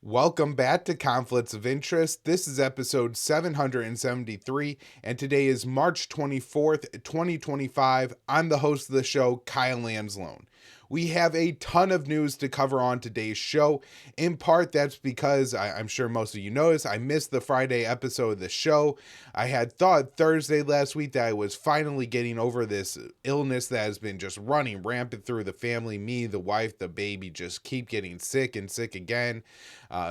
Welcome back to Conflicts of Interest. This is episode 773, and today is March 24th, 2025. I'm the host of the show, Kyle Anzalone. We have a ton of news to cover on today's show. In part, that's because I'm sure most of you noticed I missed the Friday episode of the show. I had thought Thursday last week that I was finally getting over this illness that has been just running rampant through the family. Me, the wife, the baby just keep getting sick and sick again.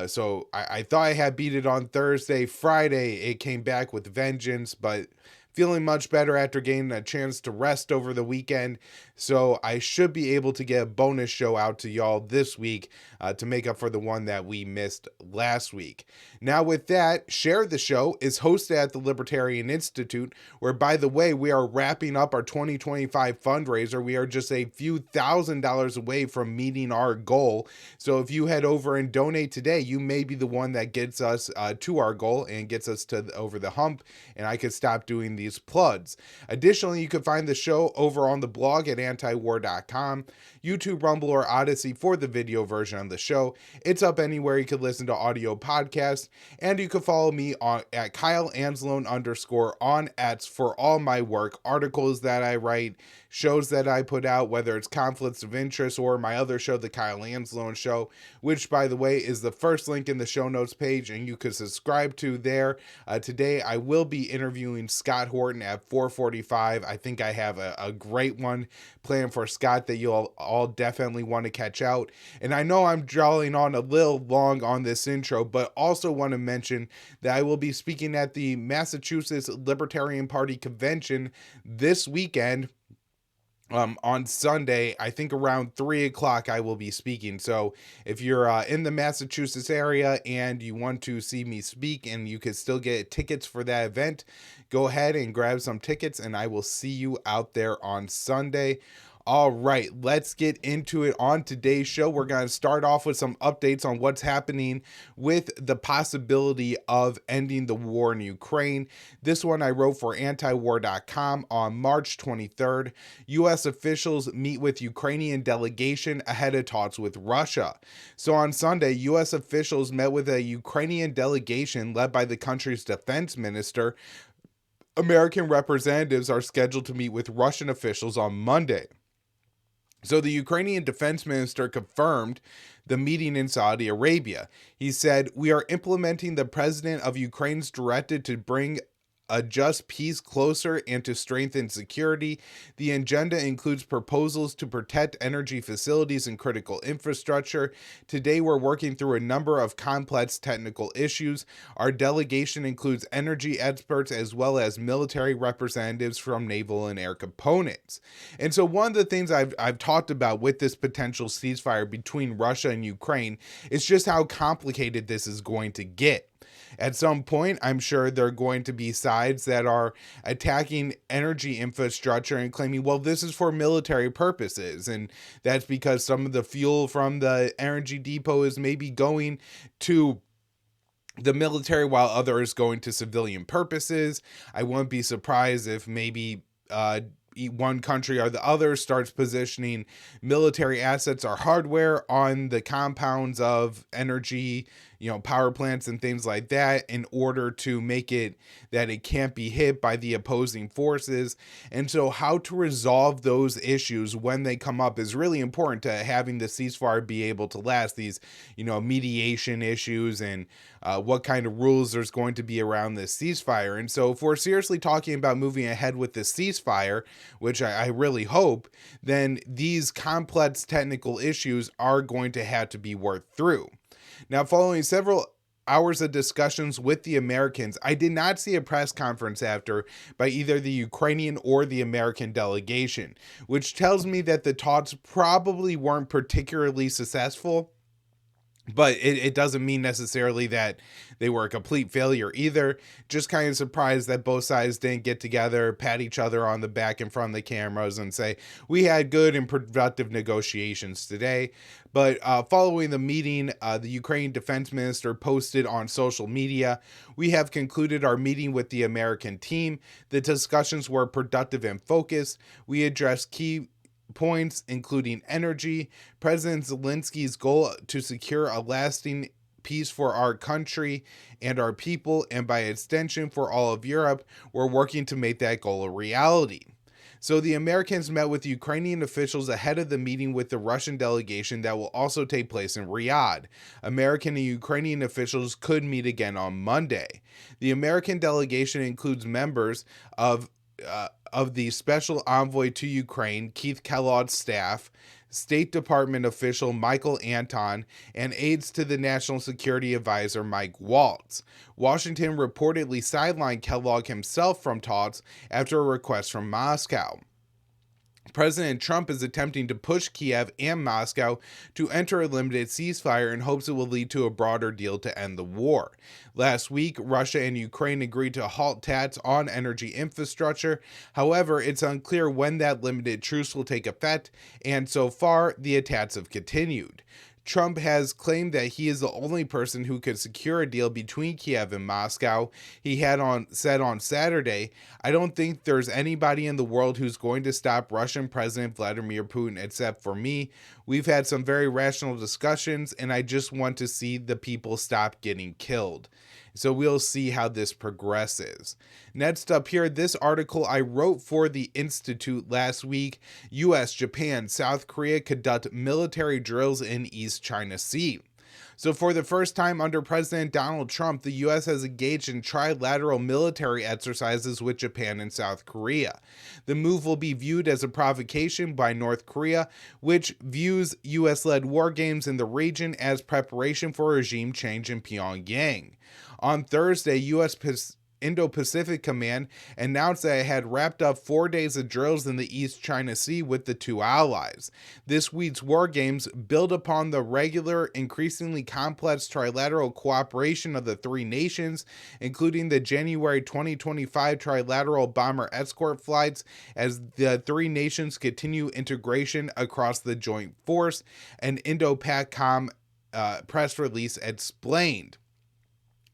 So I thought I had beat it on Thursday. Friday, it came back with vengeance, but feeling much better after getting a chance to rest over the weekend. So I should be able to get a bonus show out to y'all this week to make up for the one that we missed last week. Now with that, Share the Show is hosted at the Libertarian Institute, where, by the way, we are wrapping up our 2025 fundraiser. We are just a few $1,000s away from meeting our goal. So if you head over and donate today, you may be the one that gets us to our goal and gets us over the hump, and I could stop doing these plugs. Additionally, you can find the show over on the blog at antiwar.com, YouTube, Rumble, or Odysee for the video version of the show. It's up anywhere you can listen to audio podcasts, and you can follow me at Kyle Anzalone _ on X for all my work, articles that I write, shows that I put out, whether it's Conflicts of Interest or my other show, The Kyle Anzalone Show, which, by the way, is the first link in the show notes page, and you can subscribe to there. Today, I will be interviewing Scott Horton at 4:45. I think I have a great one planned for Scott that you'll all definitely want to catch out. And I know I'm drawing on a little long on this intro, but also want to mention that I will be speaking at the Massachusetts Libertarian Party Convention this weekend. On Sunday, I think around 3 o'clock, I will be speaking. So if you're in the Massachusetts area and you want to see me speak and you can still get tickets for that event, go ahead and grab some tickets and I will see you out there on Sunday. All right, let's get into it. On today's show, we're going to start off with some updates on what's happening with the possibility of ending the war in Ukraine. This one I wrote for antiwar.com on March 23rd. U.S. officials meet with Ukrainian delegation ahead of talks with Russia. So on Sunday, U.S. officials met with a Ukrainian delegation led by the country's defense minister. American representatives are scheduled to meet with Russian officials on Monday. So the Ukrainian defense minister confirmed the meeting in Saudi Arabia. He said, "We are implementing the president of Ukraine's directive to bring a just peace closer and to strengthen security. The agenda includes proposals to protect energy facilities and critical infrastructure. Today, we're working through a number of complex technical issues. Our delegation includes energy experts as well as military representatives from naval and air components." And so one of the things I've talked about with this potential ceasefire between Russia and Ukraine is just how complicated this is going to get. At some point, I'm sure there are going to be sides that are attacking energy infrastructure and claiming, well, this is for military purposes. And that's because some of the fuel from the energy depot is maybe going to the military while others going to civilian purposes. I wouldn't be surprised if maybe one country or the other starts positioning military assets or hardware on the compounds of energy, power plants and things like that in order to make it that it can't be hit by the opposing forces. And so how to resolve those issues when they come up is really important to having the ceasefire be able to last. These, mediation issues and what kind of rules there's going to be around this ceasefire. And so if we're seriously talking about moving ahead with this ceasefire, which I really hope, then these complex technical issues are going to have to be worked through. Now, following several hours of discussions with the Americans, I did not see a press conference after by either the Ukrainian or the American delegation, which tells me that the talks probably weren't particularly successful. But it doesn't mean necessarily that they were a complete failure either. Just kind of surprised that both sides didn't get together, pat each other on the back in front of the cameras and say, we had good and productive negotiations today. But following the meeting, the Ukrainian defense minister posted on social media, "We have concluded our meeting with the American team. The discussions were productive and focused. We addressed key points, including energy, President Zelensky's goal to secure a lasting peace for our country and our people, and by extension for all of Europe. We're working to make that goal a reality. So the Americans met with Ukrainian officials ahead of the meeting with the Russian delegation that will also take place in Riyadh. American and Ukrainian officials could meet again on Monday. The American delegation includes members of the Special Envoy to Ukraine, Keith Kellogg's staff, State Department official Michael Anton, and aides to the National Security Advisor Mike Waltz. Washington reportedly sidelined Kellogg himself from talks after a request from Moscow. President Trump is attempting to push Kiev and Moscow to enter a limited ceasefire in hopes it will lead to a broader deal to end the war. Last week, Russia and Ukraine agreed to halt attacks on energy infrastructure. However, it's unclear when that limited truce will take effect, and so far, the attacks have continued. Trump has claimed that he is the only person who could secure a deal between Kiev and Moscow. He had said on Saturday, "I don't think there's anybody in the world who's going to stop Russian President Vladimir Putin except for me. We've had some very rational discussions, and I just want to see the people stop getting killed." So we'll see how this progresses. Next up here, this article I wrote for the Institute last week. U.S., Japan, South Korea conduct military drills in East China Sea. So for the first time under President Donald Trump, the U.S. has engaged in trilateral military exercises with Japan and South Korea. The move will be viewed as a provocation by North Korea, which views U.S.-led war games in the region as preparation for regime change in Pyongyang. On Thursday, U.S. Indo-Pacific Command announced that it had wrapped up 4 days of drills in the East China Sea with the two allies. This week's war games build upon the regular, increasingly complex trilateral cooperation of the three nations, including the January 2025 trilateral bomber escort flights, as the three nations continue integration across the joint force, an Indo-PACOM press release explained.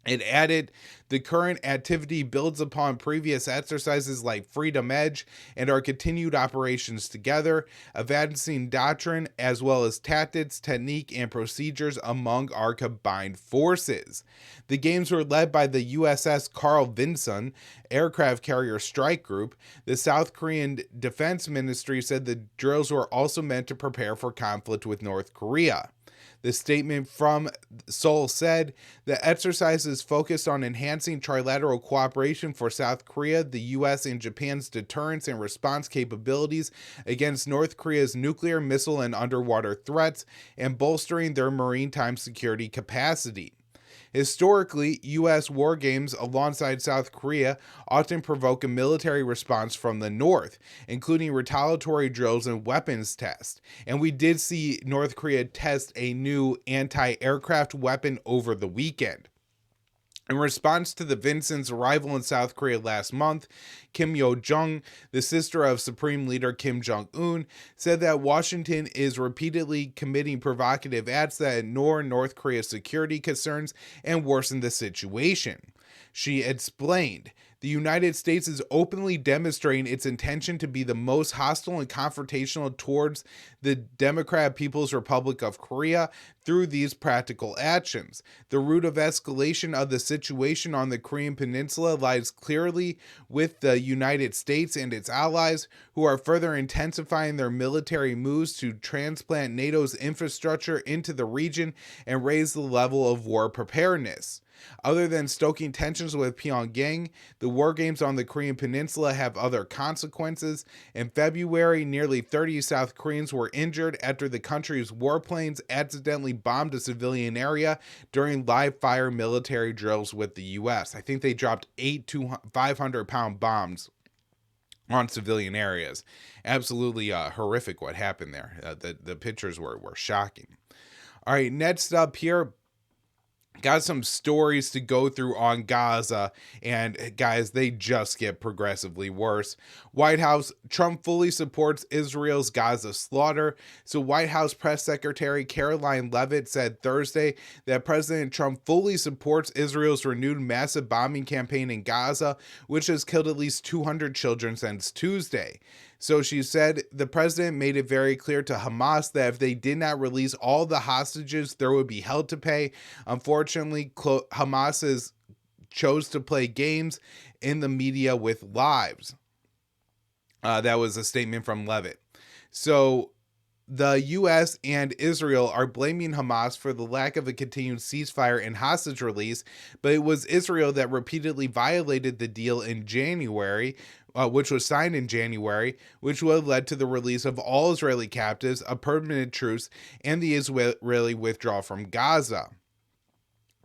It added, the current activity builds upon previous exercises like Freedom Edge and our continued operations together, advancing doctrine as well as tactics, technique, and procedures among our combined forces. The games were led by the USS Carl Vinson aircraft carrier strike group. The South Korean Defense Ministry said the drills were also meant to prepare for conflict with North Korea. The statement from Seoul said, the exercises focused on enhancing trilateral cooperation for South Korea, the U.S., and Japan's deterrence and response capabilities against North Korea's nuclear, missile, and underwater threats, and bolstering their maritime security capacity. Historically, U.S. war games alongside South Korea often provoke a military response from the North, including retaliatory drills and weapons tests. And we did see North Korea test a new anti-aircraft weapon over the weekend. In response to the Vinson's arrival in South Korea last month, Kim Yo-jong, the sister of Supreme Leader Kim Jong-un, said that Washington is repeatedly committing provocative acts that ignore North Korea's security concerns and worsen the situation. She explained, the United States is openly demonstrating its intention to be the most hostile and confrontational towards the Democratic People's Republic of Korea through these practical actions. The root of escalation of the situation on the Korean Peninsula lies clearly with the United States and its allies, who are further intensifying their military moves to transplant NATO's infrastructure into the region and raise the level of war preparedness. Other than stoking tensions with Pyongyang, the war games on the Korean Peninsula have other consequences. In February, nearly 30 South Koreans were injured after the country's warplanes accidentally bombed a civilian area during live-fire military drills with the U.S. I think they dropped 500-pound bombs on civilian areas. Absolutely horrific what happened there. The pictures were shocking. All right, next up here, got some stories to go through on Gaza, and guys, they just get progressively worse. White House, Trump fully supports Israel's Gaza slaughter. So White House Press Secretary Caroline Leavitt said Thursday that President Trump fully supports Israel's renewed massive bombing campaign in Gaza, which has killed at least 200 children since Tuesday. So she said the president made it very clear to Hamas that if they did not release all the hostages, there would be hell to pay. Unfortunately, Hamas chose to play games in the media with lives. That was a statement from Levitt. So the U.S. and Israel are blaming Hamas for the lack of a continued ceasefire and hostage release, but it was Israel that repeatedly violated the deal in January, which was signed in January, which would have led to the release of all Israeli captives, a permanent truce, and the Israeli withdrawal from Gaza.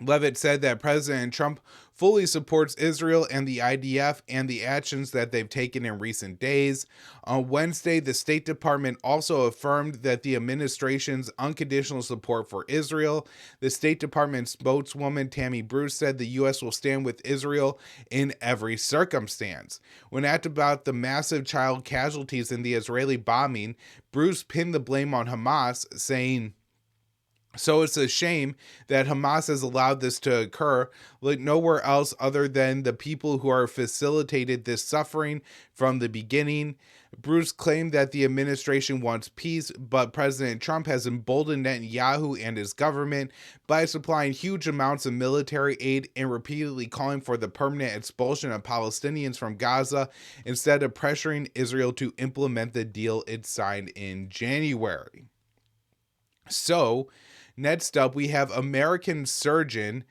Levitt said that President Trump fully supports Israel and the IDF and the actions that they've taken in recent days. On Wednesday, the State Department also affirmed that the administration's unconditional support for Israel. The State Department spokeswoman Tammy Bruce said the U.S. will stand with Israel in every circumstance. When asked about the massive child casualties in the Israeli bombing, Bruce pinned the blame on Hamas, saying, "So it's a shame that Hamas has allowed this to occur, like nowhere else other than the people who are facilitated this suffering from the beginning." Bruce claimed that the administration wants peace, but President Trump has emboldened Netanyahu and his government by supplying huge amounts of military aid and repeatedly calling for the permanent expulsion of Palestinians from Gaza instead of pressuring Israel to implement the deal it signed in January. So, next up, we have American surgeon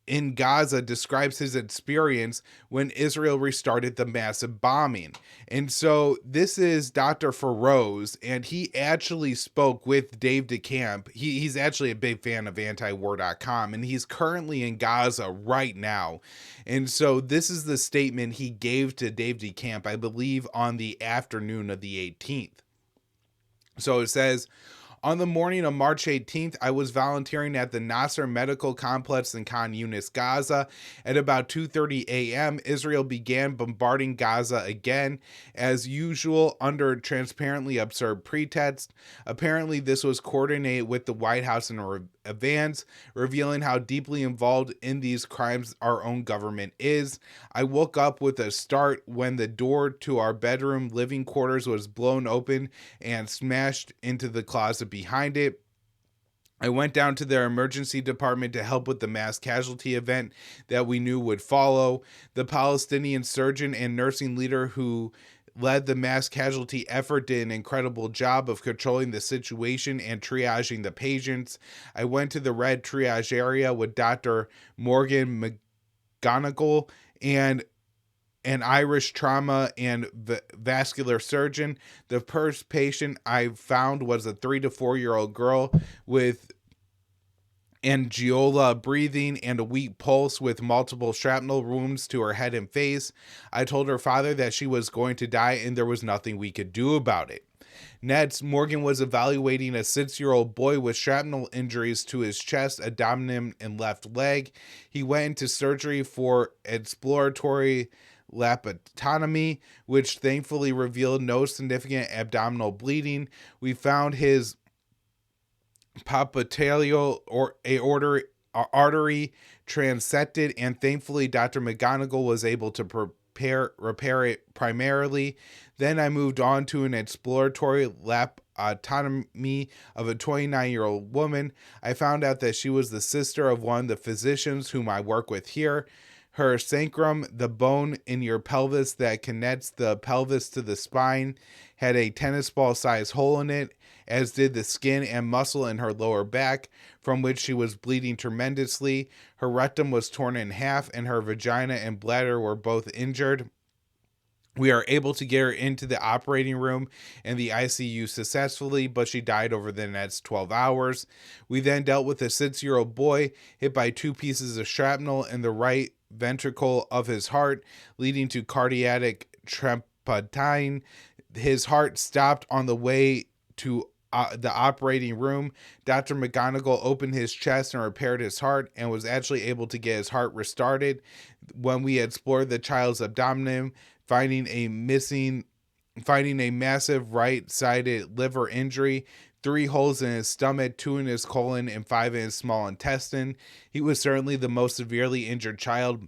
in Gaza describes his experience when Israel restarted the massive bombing. And so this is Dr. Feroz, and he actually spoke with Dave DeCamp. He's actually a big fan of antiwar.com, and he's currently in Gaza right now. And so this is the statement he gave to Dave DeCamp, I believe, on the afternoon of the 18th. So it says, "On the morning of March 18th, I was volunteering at the Nasser Medical Complex in Khan Yunis, Gaza. At about 2:30 a.m., Israel began bombarding Gaza again, as usual, under transparently absurd pretext. Apparently, this was coordinated with the White House in advance, revealing how deeply involved in these crimes our own government is. I woke up with a start when the door to our bedroom living quarters was blown open and smashed into the closet behind it. I went down to their emergency department to help with the mass casualty event that we knew would follow. The Palestinian surgeon and nursing leader who led the mass casualty effort did an incredible job of controlling the situation and triaging the patients. I went to the red triage area with Dr. Morgan McGonigal and an Irish trauma and vascular surgeon. The first patient I found was a 3 to 4 year old girl with angiola breathing and a weak pulse with multiple shrapnel wounds to her head and face. I told her father that she was going to die and there was nothing we could do about it." Next, Morgan was evaluating a 6-year-old boy with shrapnel injuries to his chest, abdomen, and left leg. He went into surgery for exploratory laparotomy, which thankfully revealed no significant abdominal bleeding. We found his popliteal or artery transected, and thankfully Dr. McGonigal was able to repair it primarily. Then I moved on to an exploratory laparotomy of a 29-year-old woman. I found out that she was the sister of one of the physicians whom I work with here. Her sacrum, the bone in your pelvis that connects the pelvis to the spine, had a tennis ball sized hole in it, as did the skin and muscle in her lower back, from which she was bleeding tremendously. Her rectum was torn in half, and her vagina and bladder were both injured. We are able to get her into the operating room and the ICU successfully, but she died over the next 12 hours. We then dealt with a 6-year-old boy hit by 2 pieces of shrapnel in the right ventricle of his heart, leading to cardiac troponin. His heart stopped on the way to the operating room. Dr. McGonigal opened his chest and repaired his heart and was actually able to get his heart restarted. When we explored the child's abdomen, finding a massive right-sided liver injury, 3 holes in his stomach, 2 in his colon, and 5 in his small intestine. He was certainly the most severely injured child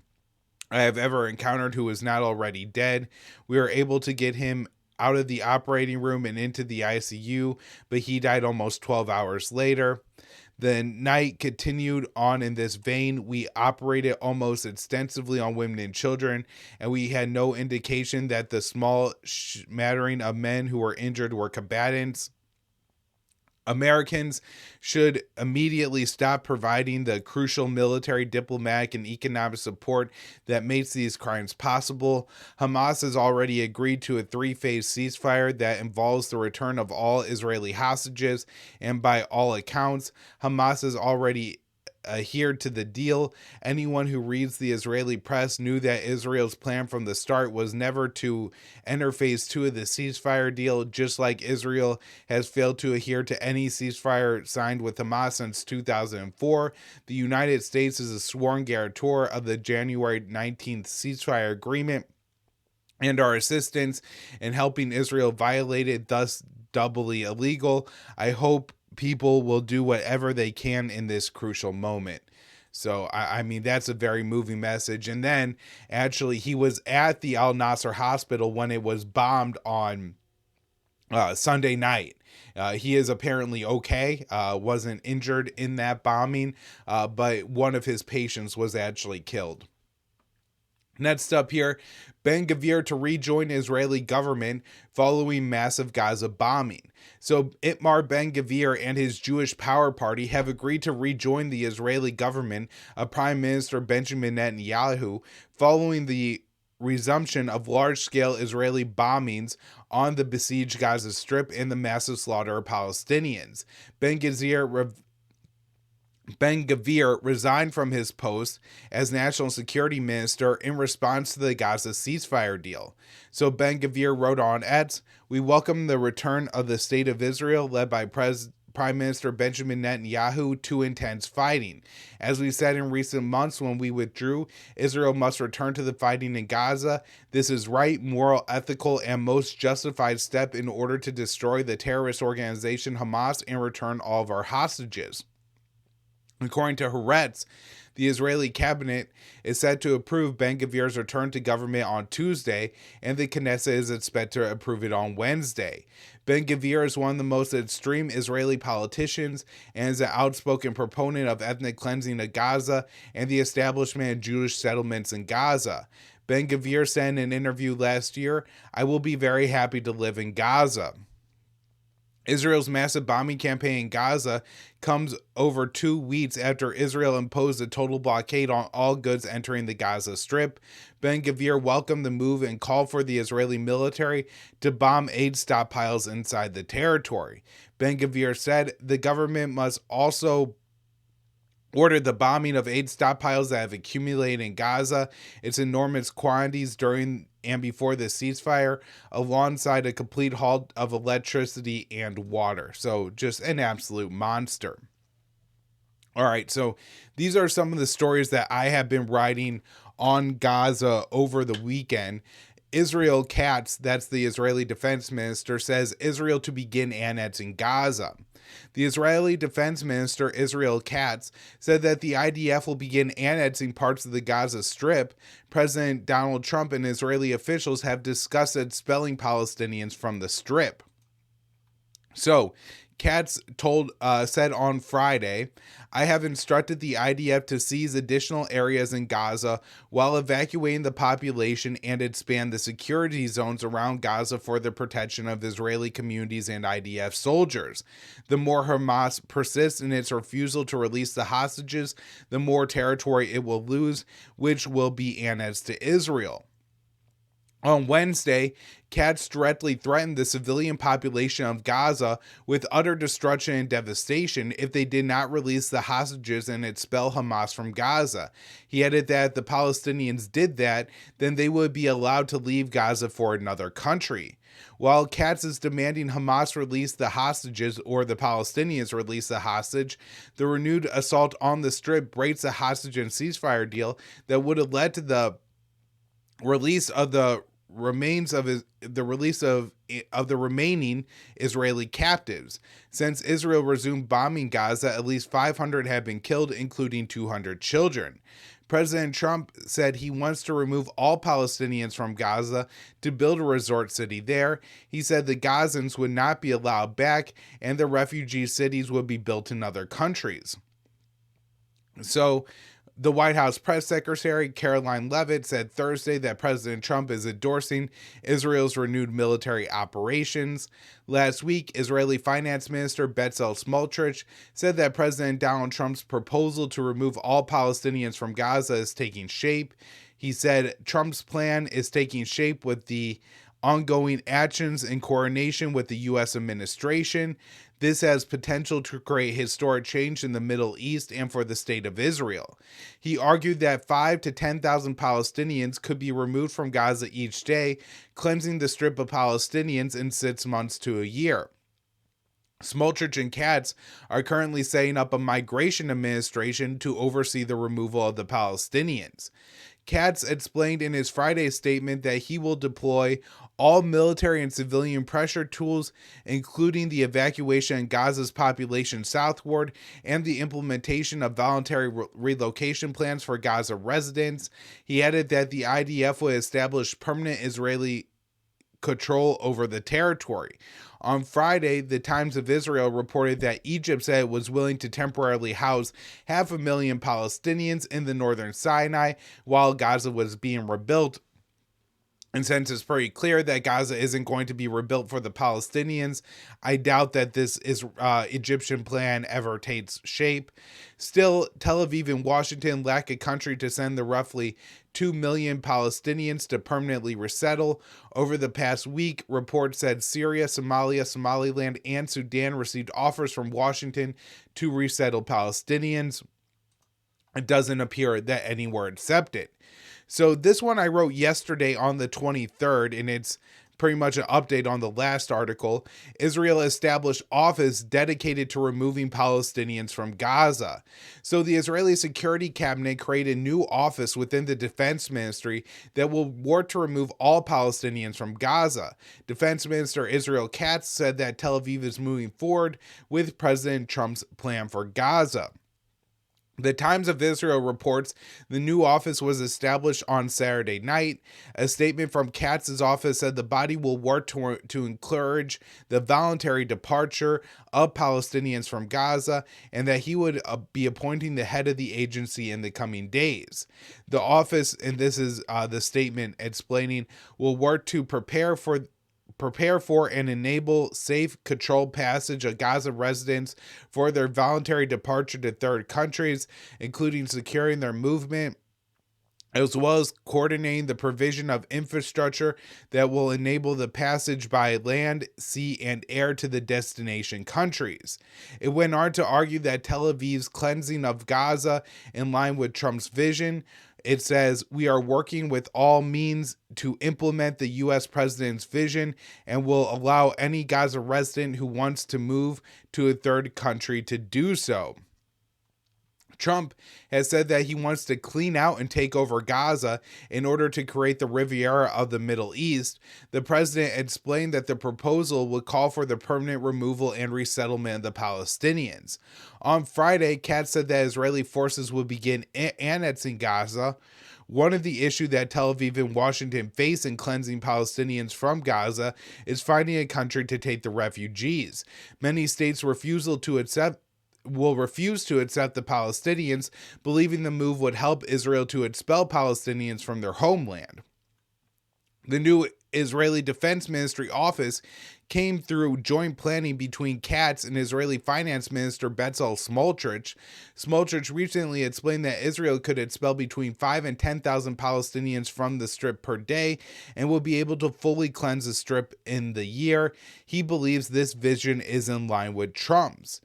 I have ever encountered who is not already dead. We were able to get him out of the operating room and into the ICU, but he died almost 12 hours later. The night continued on in this vein. We operated almost extensively on women and children, and we had no indication that the small smattering of men who were injured were combatants. Americans should immediately stop providing the crucial military, diplomatic, and economic support that makes these crimes possible. Hamas has already agreed to a 3-phase ceasefire that involves the return of all Israeli hostages, and by all accounts, Hamas has already adhered to the deal. Anyone who reads the Israeli press knew that Israel's plan from the start was never to enter phase 2 of the ceasefire deal, just like Israel has failed to adhere to any ceasefire signed with Hamas since 2004. The United States is a sworn guarantor of the January 19th ceasefire agreement, and our assistance in helping Israel violate it, thus doubly illegal. I hope people will do whatever they can in this crucial moment. So, I mean, that's a very moving message. And then, actually, he was at the Al Nasser hospital when it was bombed on Sunday night. He is apparently okay, wasn't injured in that bombing, but one of his patients was actually killed. Next up here, Ben-Gvir to rejoin Israeli government following massive Gaza bombing. So Itamar Ben-Gvir and his Jewish Power Party have agreed to rejoin the Israeli government of Prime Minister Benjamin Netanyahu following the resumption of large-scale Israeli bombings on the besieged Gaza Strip and the massive slaughter of Palestinians. Ben-Gvir resigned from his post as National Security Minister in response to the Gaza ceasefire deal. So Ben-Gvir wrote on X, "We welcome the return of the State of Israel led by Prime Minister Benjamin Netanyahu to intense fighting. As we said in recent months when we withdrew, Israel must return to the fighting in Gaza. This is right, moral, ethical, and most justified step in order to destroy the terrorist organization Hamas and return all of our hostages." According to Haaretz, the Israeli cabinet is set to approve Ben-Gvir's return to government on Tuesday, and the Knesset is expected to approve it on Wednesday. Ben-Gvir is one of the most extreme Israeli politicians and is an outspoken proponent of ethnic cleansing of Gaza and the establishment of Jewish settlements in Gaza. Ben-Gvir said in an interview last year, "I will be very happy to live in Gaza." Israel's massive bombing campaign in Gaza comes over 2 weeks after Israel imposed a total blockade on all goods entering the Gaza Strip. Ben-Gvir welcomed the move and called for the Israeli military to bomb aid stockpiles inside the territory. Ben-Gvir said the government must also ordered the bombing of aid stockpiles that have accumulated in Gaza, its enormous quantities during and before the ceasefire, alongside a complete halt of electricity and water. So just an absolute monster. All right, so these are some of the stories that I have been writing on Gaza over the weekend. Israel Katz, that's the Israeli defense minister, says Israel to begin annexing Gaza. The Israeli defense minister, Israel Katz, said that the IDF will begin annexing parts of the Gaza Strip. President Donald Trump and Israeli officials have discussed expelling Palestinians from the Strip. So, Katz said on Friday, "I have instructed the IDF to seize additional areas in Gaza while evacuating the population and expand the security zones around Gaza for the protection of Israeli communities and IDF soldiers. The more Hamas persists in its refusal to release the hostages, the more territory it will lose, which will be annexed to Israel." On Wednesday, Katz directly threatened the civilian population of Gaza with utter destruction and devastation if they did not release the hostages and expel Hamas from Gaza. He added that if the Palestinians did that, then they would be allowed to leave Gaza for another country. While Katz is demanding Hamas release the hostages or the Palestinians release the hostage, the renewed assault on the Strip breaks a hostage and ceasefire deal that would have led to the release of the the release of the remaining Israeli captives. Since Israel resumed bombing Gaza, at least 500 have been killed, including 200 children. President Trump said he wants to remove all Palestinians from Gaza to build a resort city there. He said the Gazans would not be allowed back and the refugee cities would be built in other countries. So, the White House press secretary, Caroline Leavitt, said Thursday that President Trump is endorsing Israel's renewed military operations. Last week, Israeli Finance Minister Bezalel Smotrich said that President Donald Trump's proposal to remove all Palestinians from Gaza is taking shape. He said Trump's plan is taking shape with the ongoing actions in coordination with the U.S. administration. This has potential to create historic change in the Middle East and for the state of Israel. He argued that 5,000 to 10,000 Palestinians could be removed from Gaza each day, cleansing the strip of Palestinians in 6 months to a year. Smotrich and Katz are currently setting up a migration administration to oversee the removal of the Palestinians. Katz explained in his Friday statement that he will deploy all military and civilian pressure tools, including the evacuation of Gaza's population southward and the implementation of voluntary relocation plans for Gaza residents. He added that the IDF will establish permanent Israeli control over the territory. On Friday, the Times of Israel reported that Egypt said it was willing to temporarily house 500,000 Palestinians in the northern Sinai while Gaza was being rebuilt. And since it's pretty clear that Gaza isn't going to be rebuilt for the Palestinians, I doubt that this Egyptian plan ever takes shape. Still, Tel Aviv and Washington lack a country to send the roughly 2 million Palestinians to permanently resettle. Over the past week, reports said Syria, Somalia, Somaliland, and Sudan received offers from Washington to resettle Palestinians. It doesn't appear that any were accepted. So this one I wrote yesterday on the 23rd, and it's pretty much an update on the last article. Israel established office dedicated to removing Palestinians from Gaza. So the Israeli Security Cabinet created a new office within the Defense Ministry that will work to remove all Palestinians from Gaza. Defense Minister Israel Katz said that Tel Aviv is moving forward with President Trump's plan for Gaza. The Times of Israel reports the new office was established on Saturday night. A statement from Katz's office said the body will work to encourage the voluntary departure of Palestinians from Gaza and that he would be appointing the head of the agency in the coming days. The office, and this is the statement explaining, will work to prepare for and enable safe, controlled passage of Gaza residents for their voluntary departure to third countries, including securing their movement, as well as coordinating the provision of infrastructure that will enable the passage by land, sea, and air to the destination countries. It went on to argue that Tel Aviv's cleansing of Gaza, in line with Trump's vision, it says, "We are working with all means to implement the U.S. president's vision and will allow any Gaza resident who wants to move to a third country to do so." Trump has said that he wants to clean out and take over Gaza in order to create the Riviera of the Middle East. The president explained that the proposal would call for the permanent removal and resettlement of the Palestinians. On Friday, Katz said that Israeli forces would begin annexing Gaza. One of the issues that Tel Aviv and Washington face in cleansing Palestinians from Gaza is finding a country to take the refugees. Many states will refuse to accept the Palestinians, believing the move would help Israel to expel Palestinians from their homeland. The new Israeli Defense Ministry office came through joint planning between Katz and Israeli Finance Minister Bezalel Smotrich. Smotrich recently explained that Israel could expel between 5,000 and 10,000 Palestinians from the Strip per day and will be able to fully cleanse the Strip in the year. He believes this vision is in line with Trump's.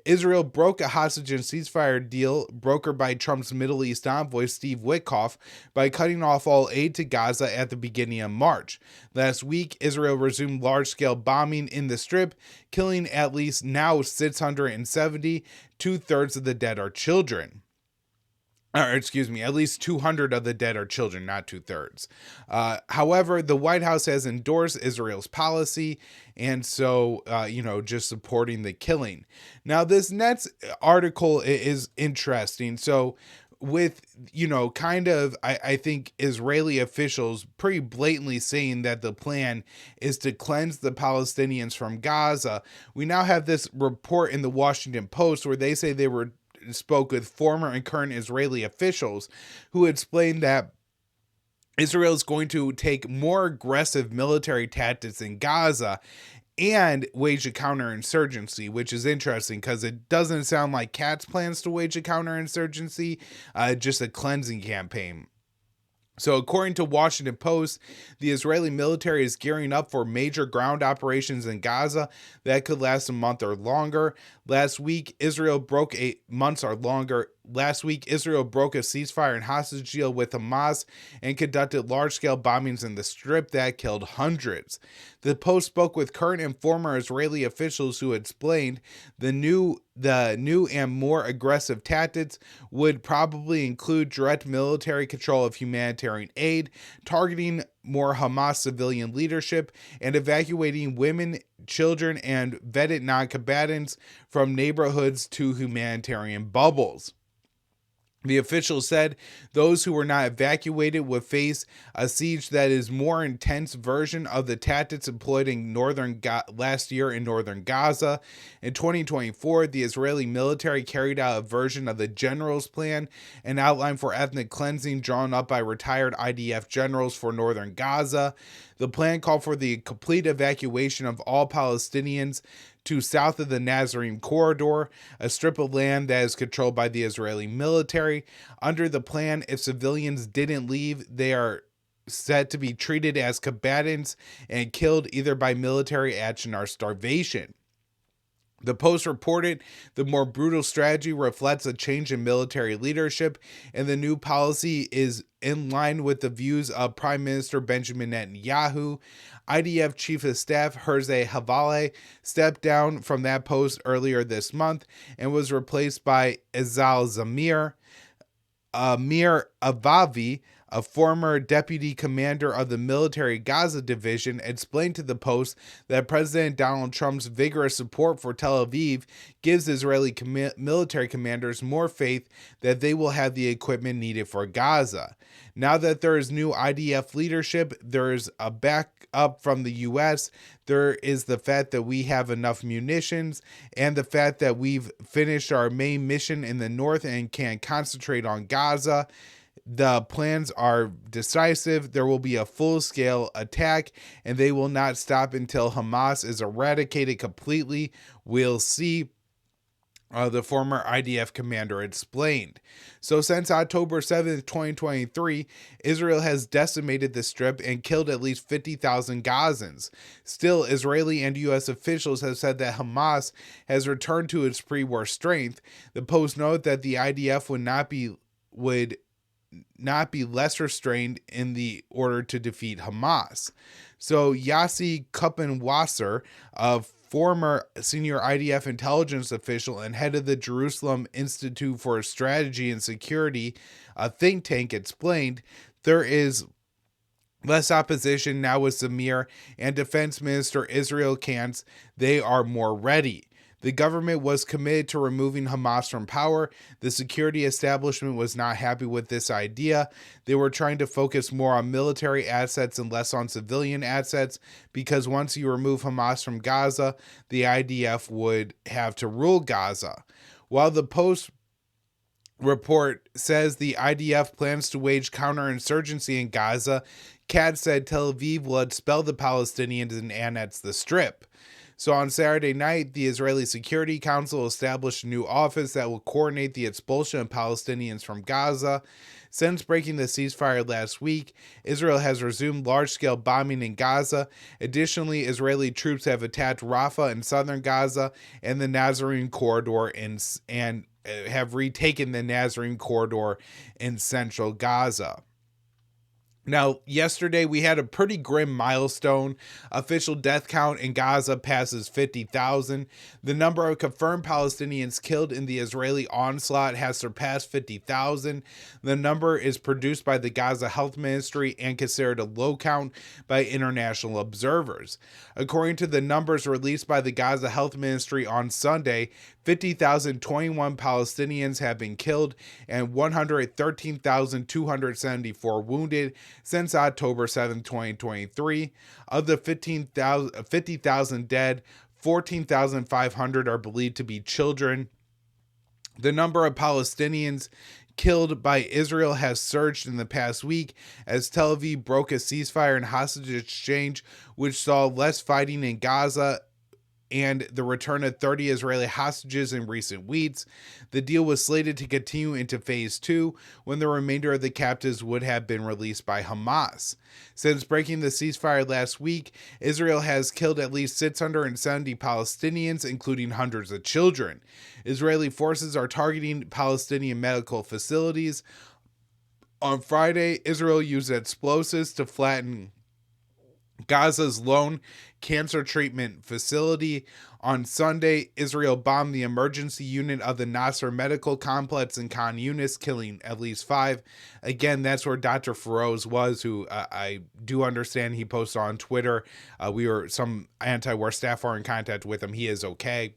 Israel broke a hostage and ceasefire deal brokered by Trump's Middle East envoy Steve Witkoff by cutting off all aid to Gaza at the beginning of March. Last week, Israel resumed large-scale bombing in the Strip, killing at least now 670. 2/3 of the dead are children. or excuse me, at least 200 of the dead are children, not two-thirds. However, the White House has endorsed Israel's policy, and so, just supporting the killing. Now, this next article is interesting. So, with, I think Israeli officials pretty blatantly saying that the plan is to cleanse the Palestinians from Gaza, we now have this report in the Washington Post where they say they spoke with former and current Israeli officials who explained that Israel is going to take more aggressive military tactics in Gaza and wage a counterinsurgency, which is interesting because it doesn't sound like Katz plans to wage a counterinsurgency, just a cleansing campaign. So according to Washington Post, the Israeli military is gearing up for major ground operations in Gaza that could last a month or longer. Last week, Israel broke a ceasefire and hostage deal with Hamas and conducted large-scale bombings in the Strip that killed hundreds. The Post spoke with current and former Israeli officials who explained the new and more aggressive tactics would probably include direct military control of humanitarian aid, targeting more Hamas civilian leadership, and evacuating women, children, and vetted non-combatants from neighborhoods to humanitarian bubbles. The officials said those who were not evacuated would face a siege that is more intense version of the tactics employed in last year in northern Gaza. In 2024, the Israeli military carried out a version of the general's plan, an outline for ethnic cleansing drawn up by retired IDF generals for northern Gaza. The plan called for the complete evacuation of all Palestinians to south of the Nazarene Corridor, a strip of land that is controlled by the Israeli military. Under the plan, if civilians didn't leave, they are said to be treated as combatants and killed either by military action or starvation. The Post reported the more brutal strategy reflects a change in military leadership, and the new policy is in line with the views of Prime Minister Benjamin Netanyahu. IDF Chief of Staff Herzi Halevi stepped down from that post earlier this month and was replaced by Zamir Avavi, a former deputy commander of the military Gaza division, explained to the Post that President Donald Trump's vigorous support for Tel Aviv gives Israeli military commanders more faith that they will have the equipment needed for Gaza. Now that there is new IDF leadership, there is a backup from the U.S., there is the fact that we have enough munitions, and the fact that we've finished our main mission in the north and can concentrate on Gaza. The plans are decisive. There will be a full-scale attack, and they will not stop until Hamas is eradicated completely. We'll see, the former IDF commander explained. So since October 7th, 2023, Israel has decimated the Strip and killed at least 50,000 Gazans. Still, Israeli and U.S. officials have said that Hamas has returned to its pre-war strength. The Post noted that the IDF would not be less restrained in the order to defeat Hamas. So Yossi Kuppenwasser, a former senior IDF intelligence official and head of the Jerusalem Institute for Strategy and Security, a think tank, explained there is less opposition now with Zamir and Defense Minister Israel Katz. They are more ready. The government was committed to removing Hamas from power. The security establishment was not happy with this idea. They were trying to focus more on military assets and less on civilian assets, because once you remove Hamas from Gaza, the IDF would have to rule Gaza. While the Post report says the IDF plans to wage counterinsurgency in Gaza, Katz said Tel Aviv will expel the Palestinians and annex the Strip. So on Saturday night, the Israeli Security Council established a new office that will coordinate the expulsion of Palestinians from Gaza. Since breaking the ceasefire last week, Israel has resumed large-scale bombing in Gaza. Additionally, Israeli troops have attacked Rafah in southern Gaza and the Nazarene Corridor and have retaken the Nazarene Corridor in central Gaza. Now, yesterday we had a pretty grim milestone. Official death count in Gaza passes 50,000. The number of confirmed Palestinians killed in the Israeli onslaught has surpassed 50,000. The number is produced by the Gaza Health Ministry and considered a low count by international observers. According to the numbers released by the Gaza Health Ministry on Sunday, 50,021 Palestinians have been killed and 113,274 wounded since October 7, 2023. Of the 50,000 dead, 14,500 are believed to be children. The number of Palestinians killed by Israel has surged in the past week as Tel Aviv broke a ceasefire and hostage exchange, which saw less fighting in Gaza and the return of 30 Israeli hostages in recent weeks. The deal was slated to continue into phase 2 when the remainder of the captives would have been released by Hamas. Since breaking the ceasefire last week, Israel has killed at least 670 Palestinians, including hundreds of children. Israeli forces are targeting Palestinian medical facilities. On Friday, Israel used explosives to flatten Gaza's lone cancer treatment facility. On Sunday, Israel bombed the emergency unit of the Nasser Medical Complex in Khan Yunis, killing at least 5. Again, that's where Dr. Feroz was, who I do understand he posted on Twitter. Some anti-war staff are in contact with him. He is okay.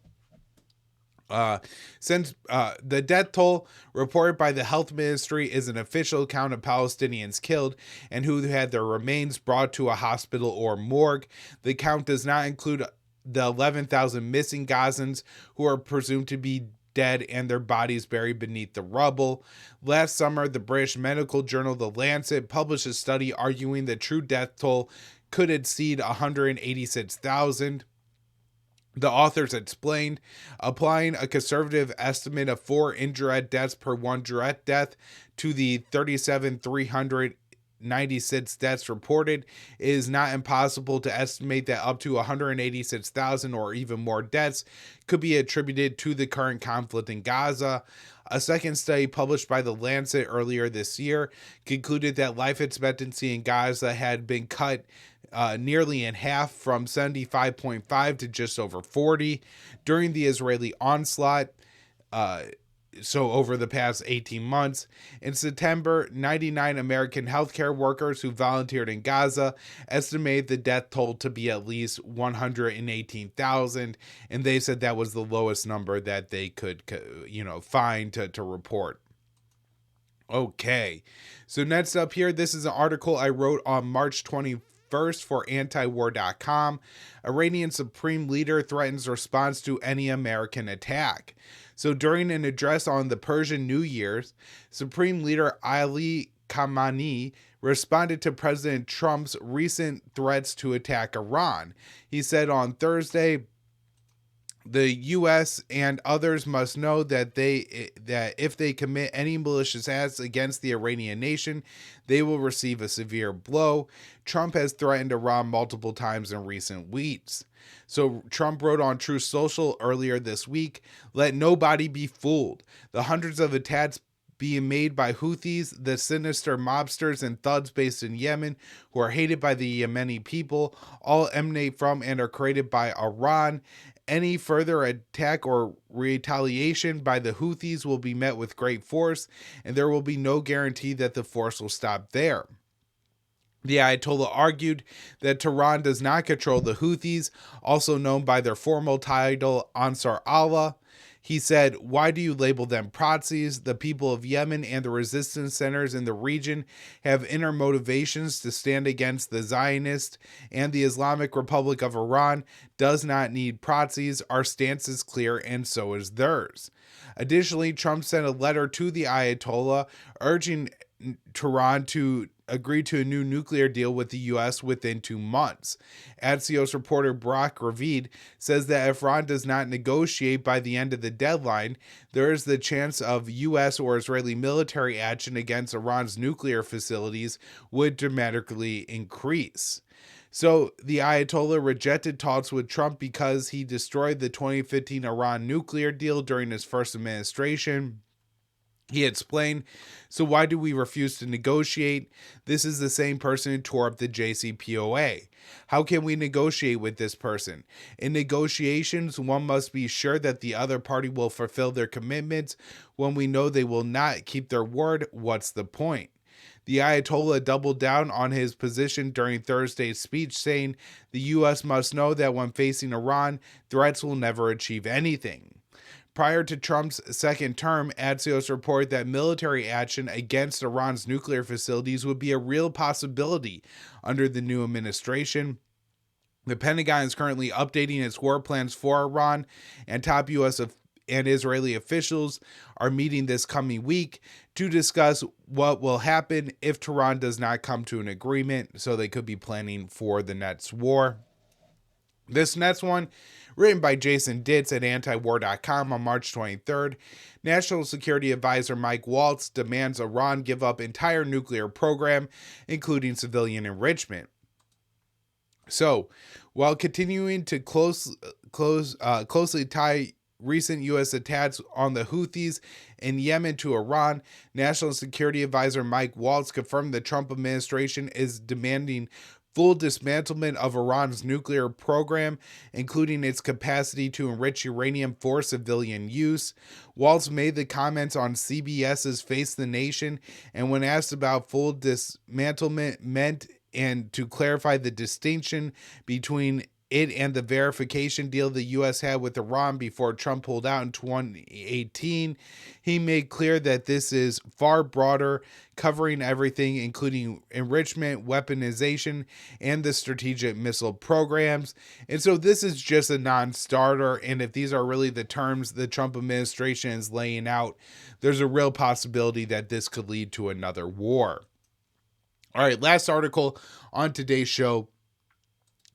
Since the death toll reported by the health ministry is an official count of Palestinians killed and who had their remains brought to a hospital or morgue, the count does not include the 11,000 missing Gazans who are presumed to be dead and their bodies buried beneath the rubble. Last summer, the British medical journal The Lancet published a study arguing the true death toll could exceed 186,000. The authors explained, applying a conservative estimate of 4 indirect deaths per 1 direct death to the 37,396 deaths reported, it is not impossible to estimate that up to 186,000 or even more deaths could be attributed to the current conflict in Gaza. A second study published by The Lancet earlier this year concluded that life expectancy in Gaza had been cut nearly in half, from 75.5 to just over 40 during the Israeli onslaught. So over the past 18 months. In September, 99 American healthcare workers who volunteered in Gaza estimated the death toll to be at least 118,000, and they said that was the lowest number that they could, find to report. Okay, so next up here, this is an article I wrote on March 21st for antiwar.com. Iranian Supreme Leader threatens response to any American attack. So during an address on the Persian New Year's, Supreme Leader Ali Khamenei responded to President Trump's recent threats to attack Iran. He said on Thursday, the U.S. and others must know that if they commit any malicious acts against the Iranian nation, they will receive a severe blow. Trump has threatened Iran multiple times in recent weeks. So Trump wrote on Truth Social earlier this week, "Let nobody be fooled. The hundreds of attacks being made by Houthis, the sinister mobsters and thugs based in Yemen who are hated by the Yemeni people, all emanate from and are created by Iran. Any further attack or retaliation by the Houthis will be met with great force, and there will be no guarantee that the force will stop there." The Ayatollah argued that Tehran does not control the Houthis, also known by their formal title Ansar Allah. He said, "Why do you label them proxies? The people of Yemen and the resistance centers in the region have inner motivations to stand against the Zionists, and the Islamic Republic of Iran does not need proxies. Our stance is clear, and so is theirs." Additionally, Trump sent a letter to the Ayatollah urging Tehran to agree to a new nuclear deal with the U.S. within 2 months. Axios reporter Brock Ravid says that if Iran does not negotiate by the end of the deadline, there is the chance of U.S. or Israeli military action against Iran's nuclear facilities would dramatically increase. So the Ayatollah rejected talks with Trump because he destroyed the 2015 Iran nuclear deal during his first administration. He explained, "So why do we refuse to negotiate? This is the same person who tore up the JCPOA. How can we negotiate with this person? In negotiations, one must be sure that the other party will fulfill their commitments. When we know they will not keep their word, what's the point?" The Ayatollah doubled down on his position during Thursday's speech, saying the U.S. must know that when facing Iran, threats will never achieve anything. Prior to Trump's second term, Axios reported that military action against Iran's nuclear facilities would be a real possibility under the new administration. The Pentagon is currently updating its war plans for Iran, and top U.S. and Israeli officials are meeting this coming week to discuss what will happen if Tehran does not come to an agreement, so they could be planning for the next war. This next one, written by Jason Ditz at antiwar.com on March 23rd, National Security Advisor Mike Waltz demands Iran give up entire nuclear program, including civilian enrichment. So, while continuing to closely tie recent U.S. attacks on the Houthis in Yemen to Iran, National Security Advisor Mike Waltz confirmed the Trump administration is demanding full dismantlement of Iran's nuclear program, including its capacity to enrich uranium for civilian use. Waltz made the comments on CBS's Face the Nation, and when asked about full dismantlement meant and to clarify the distinction between it and the verification deal the U.S. had with Iran before Trump pulled out in 2018, he made clear that this is far broader, covering everything, including enrichment, weaponization, and the strategic missile programs. And so this is just a non-starter, and if these are really the terms the Trump administration is laying out, there's a real possibility that this could lead to another war. All right, last article on today's show.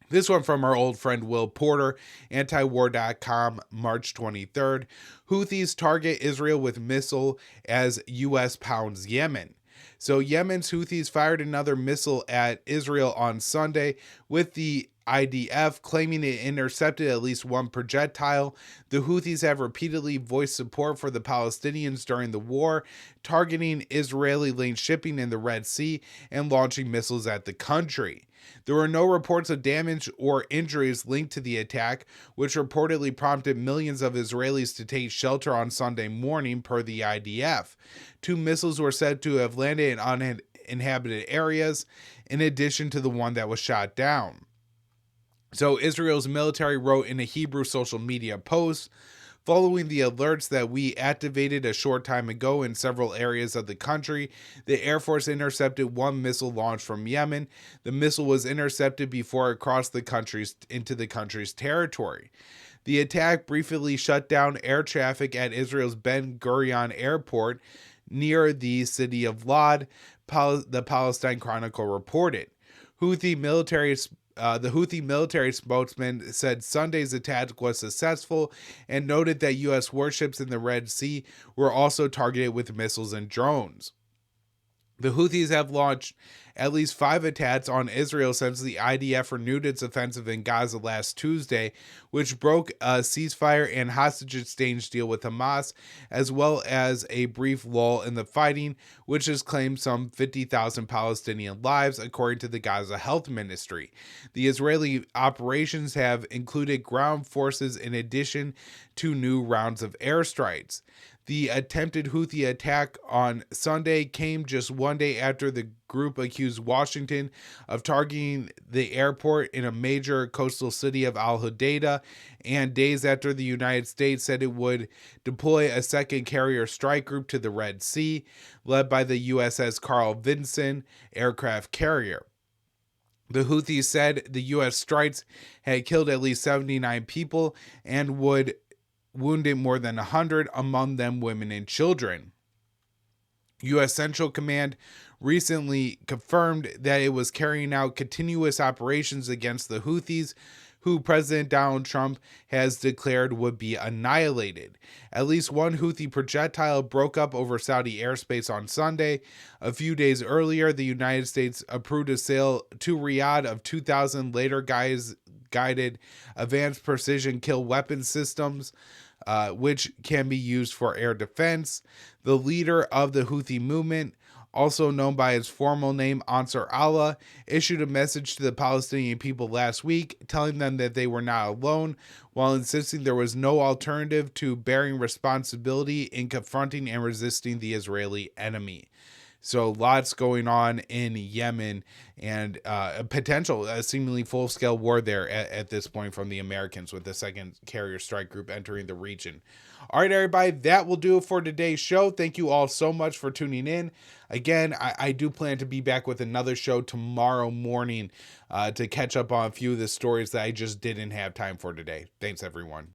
This one from our old friend Will Porter, antiwar.com, March 23rd. Houthis target Israel with missile as U.S. pounds Yemen. So Yemen's Houthis fired another missile at Israel on Sunday, with the IDF claiming it intercepted at least one projectile. The Houthis have repeatedly voiced support for the Palestinians during the war, targeting Israeli-linked shipping in the Red Sea and launching missiles at the country. There were no reports of damage or injuries linked to the attack, which reportedly prompted millions of Israelis to take shelter on Sunday morning, per the IDF. 2 missiles were said to have landed in uninhabited areas, in addition to the one that was shot down. So Israel's military wrote in a Hebrew social media post, "Following the alerts that we activated a short time ago in several areas of the country, the Air Force intercepted one missile launched from Yemen. The missile was intercepted before it crossed into the country's territory. The attack briefly shut down air traffic at Israel's Ben Gurion Airport near the city of Lod," the Palestine Chronicle reported. The Houthi military spokesman said Sunday's attack was successful and noted that U.S. warships in the Red Sea were also targeted with missiles and drones. The Houthis have launched at least 5 attacks on Israel since the IDF renewed its offensive in Gaza last Tuesday, which broke a ceasefire and hostage exchange deal with Hamas, as well as a brief lull in the fighting, which has claimed some 50,000 Palestinian lives, according to the Gaza Health Ministry. The Israeli operations have included ground forces in addition to new rounds of airstrikes. The attempted Houthi attack on Sunday came just one day after the group accused Washington of targeting the airport in a major coastal city of Al-Hodeida, and days after the United States said it would deploy a second carrier strike group to the Red Sea, led by the USS Carl Vinson aircraft carrier. The Houthis said the U.S. strikes had killed at least 79 people and would wounded more than 100, among them women and children. U.S. Central Command recently confirmed that it was carrying out continuous operations against the Houthis, who President Donald Trump has declared would be annihilated. At least one Houthi projectile broke up over Saudi airspace on Sunday. A few days earlier, the United States approved a sale to Riyadh of 2,000 later guided advanced precision kill weapon systems. which can be used for air defense. The leader of the Houthi movement, also known by his formal name Ansar Allah, issued a message to the Palestinian people last week telling them that they were not alone, while insisting there was no alternative to bearing responsibility in confronting and resisting the Israeli enemy. So lots going on in Yemen, and a potential seemingly full-scale war there at this point from the Americans, with the second carrier strike group entering the region. All right, everybody, that will do it for today's show. Thank you all so much for tuning in. Again, I do plan to be back with another show tomorrow morning to catch up on a few of the stories that I just didn't have time for today. Thanks, everyone.